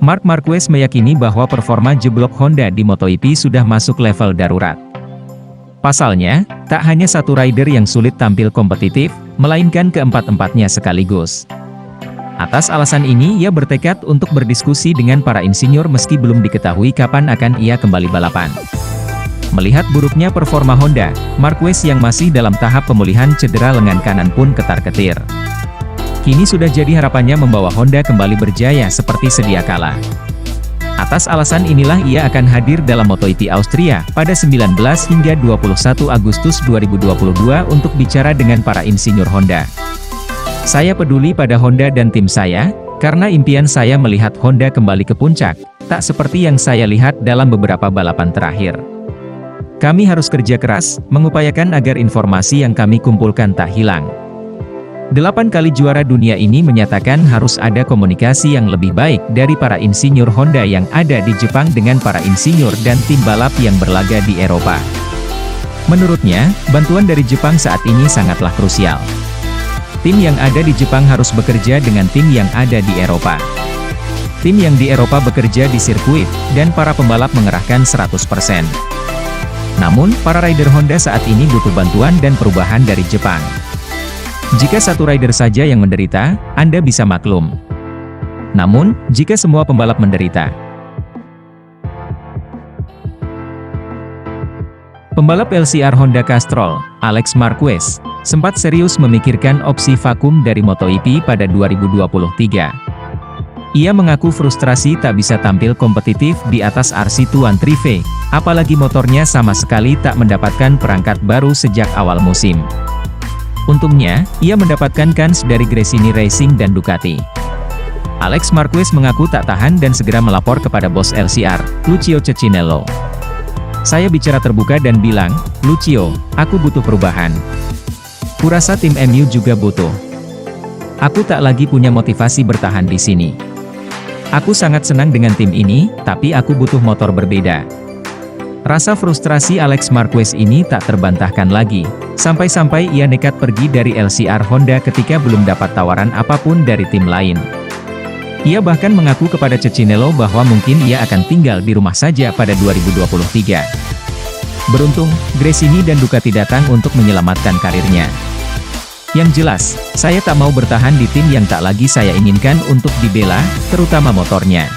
Marc Marquez meyakini bahwa performa jeblok Honda di MotoGP sudah masuk level darurat. Pasalnya, tak hanya satu rider yang sulit tampil kompetitif, melainkan keempat-empatnya sekaligus. Atas alasan ini ia bertekad untuk berdiskusi dengan para insinyur meski belum diketahui kapan akan ia kembali balapan. Melihat buruknya performa Honda, Marquez yang masih dalam tahap pemulihan cedera lengan kanan pun ketar-ketir. Kini sudah jadi harapannya membawa Honda kembali berjaya seperti sedia kala. Atas alasan inilah ia akan hadir dalam MotoGP Austria pada 19 hingga 21 Agustus 2022 untuk bicara dengan para insinyur Honda. Saya peduli pada Honda dan tim saya, karena impian saya melihat Honda kembali ke puncak, tak seperti yang saya lihat dalam beberapa balapan terakhir. Kami harus kerja keras, mengupayakan agar informasi yang kami kumpulkan tak hilang. 8 kali juara dunia ini menyatakan harus ada komunikasi yang lebih baik dari para insinyur Honda yang ada di Jepang dengan para insinyur dan tim balap yang berlaga di Eropa. Menurutnya, bantuan dari Jepang saat ini sangatlah krusial. Tim yang ada di Jepang harus bekerja dengan tim yang ada di Eropa. Tim yang di Eropa bekerja di sirkuit, dan para pembalap mengerahkan 100%. Namun, para rider Honda saat ini butuh bantuan dan perubahan dari Jepang. Jika satu rider saja yang menderita, Anda bisa maklum. Namun, jika semua pembalap menderita. Pembalap LCR Honda Castrol, Alex Marquez, sempat serius memikirkan opsi vakum dari MotoGP pada 2023. Ia mengaku frustrasi tak bisa tampil kompetitif di atas RC2 Trive, apalagi motornya sama sekali tak mendapatkan perangkat baru sejak awal musim. Untungnya, ia mendapatkan kans dari Gresini Racing dan Ducati. Alex Marquez mengaku tak tahan dan segera melapor kepada bos LCR, Lucio Cecchinello. Saya bicara terbuka dan bilang, Lucio, aku butuh perubahan. Kurasa tim MU juga butuh. Aku tak lagi punya motivasi bertahan di sini. Aku sangat senang dengan tim ini, tapi aku butuh motor berbeda. Rasa frustrasi Alex Marquez ini tak terbantahkan lagi, sampai-sampai ia nekat pergi dari LCR Honda ketika belum dapat tawaran apapun dari tim lain. Ia bahkan mengaku kepada Cecchinello bahwa mungkin ia akan tinggal di rumah saja pada 2023. Beruntung, Gresini dan Ducati datang untuk menyelamatkan karirnya. Yang jelas, saya tak mau bertahan di tim yang tak lagi saya inginkan untuk dibela, terutama motornya.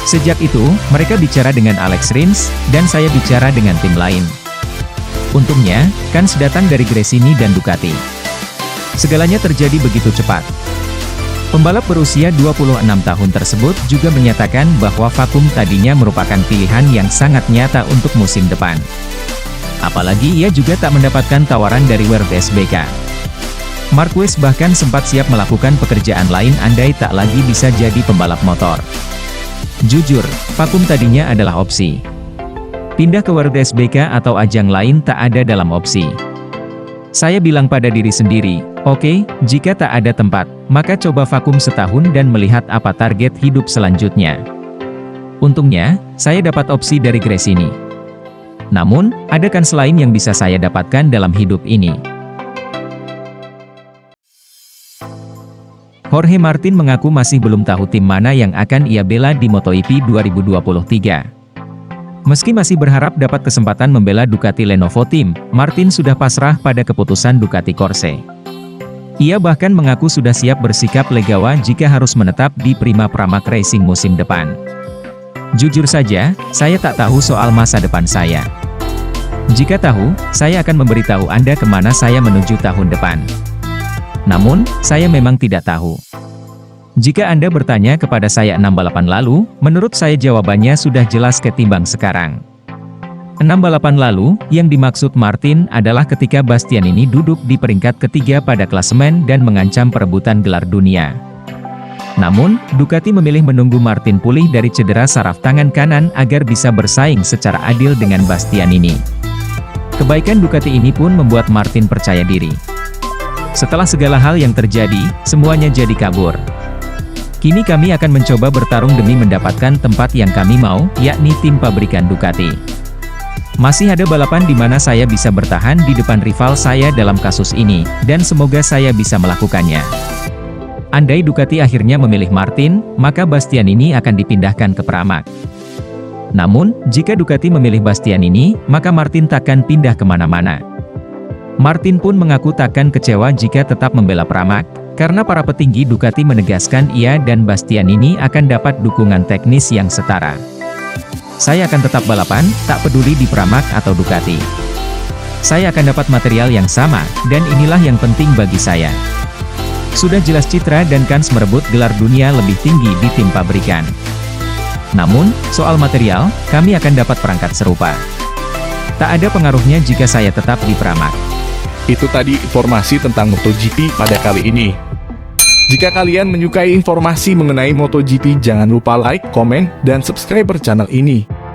Sejak itu, mereka bicara dengan Alex Rins, dan saya bicara dengan tim lain. Untungnya, kans datang dari Gresini dan Ducati. Segalanya terjadi begitu cepat. Pembalap berusia 26 tahun tersebut juga menyatakan bahwa vakum tadinya merupakan pilihan yang sangat nyata untuk musim depan. Apalagi ia juga tak mendapatkan tawaran dari World SBK. Marquez bahkan sempat siap melakukan pekerjaan lain andai tak lagi bisa jadi pembalap motor. Jujur, vakum tadinya adalah opsi. Pindah ke World SBK atau ajang lain tak ada dalam opsi. Saya bilang pada diri sendiri, oke, jika tak ada tempat, maka coba vakum setahun dan melihat apa target hidup selanjutnya. Untungnya, saya dapat opsi dari Gresini. Namun, ada kans lain yang bisa saya dapatkan dalam hidup ini. Jorge Martin mengaku masih belum tahu tim mana yang akan ia bela di MotoGP 2023. Meski masih berharap dapat kesempatan membela Ducati Lenovo Team, Martin sudah pasrah pada keputusan Ducati Corse. Ia bahkan mengaku sudah siap bersikap legawa jika harus menetap di Prima Pramac Racing musim depan. Jujur saja, saya tak tahu soal masa depan saya. Jika tahu, saya akan memberitahu Anda kemana saya menuju tahun depan. Namun, saya memang tidak tahu. Jika Anda bertanya kepada saya 6 balapan lalu, menurut saya jawabannya sudah jelas ketimbang sekarang. 6 balapan lalu, yang dimaksud Martin adalah ketika Bastianini duduk di peringkat ketiga pada klasemen dan mengancam perebutan gelar dunia. Namun, Ducati memilih menunggu Martin pulih dari cedera saraf tangan kanan agar bisa bersaing secara adil dengan Bastianini. Kebaikan Ducati ini pun membuat Martin percaya diri. Setelah segala hal yang terjadi, semuanya jadi kabur. Kini kami akan mencoba bertarung demi mendapatkan tempat yang kami mau, yakni tim pabrikan Ducati. Masih ada balapan di mana saya bisa bertahan di depan rival saya dalam kasus ini, dan semoga saya bisa melakukannya. Andai Ducati akhirnya memilih Martin, maka Bastianini akan dipindahkan ke Pramac. Namun, jika Ducati memilih Bastianini, maka Martin takkan pindah kemana-mana. Martin pun mengaku takkan kecewa jika tetap membela Pramac, karena para petinggi Ducati menegaskan ia dan Bastianini akan dapat dukungan teknis yang setara. Saya akan tetap balapan, tak peduli di Pramac atau Ducati. Saya akan dapat material yang sama, dan inilah yang penting bagi saya. Sudah jelas Citra dan kans merebut gelar dunia lebih tinggi di tim pabrikan. Namun, soal material, kami akan dapat perangkat serupa. Tak ada pengaruhnya jika saya tetap di Pramac. Itu tadi informasi tentang MotoGP pada kali ini. Jika kalian menyukai informasi mengenai MotoGP, jangan lupa like, komen, dan subscribe channel ini.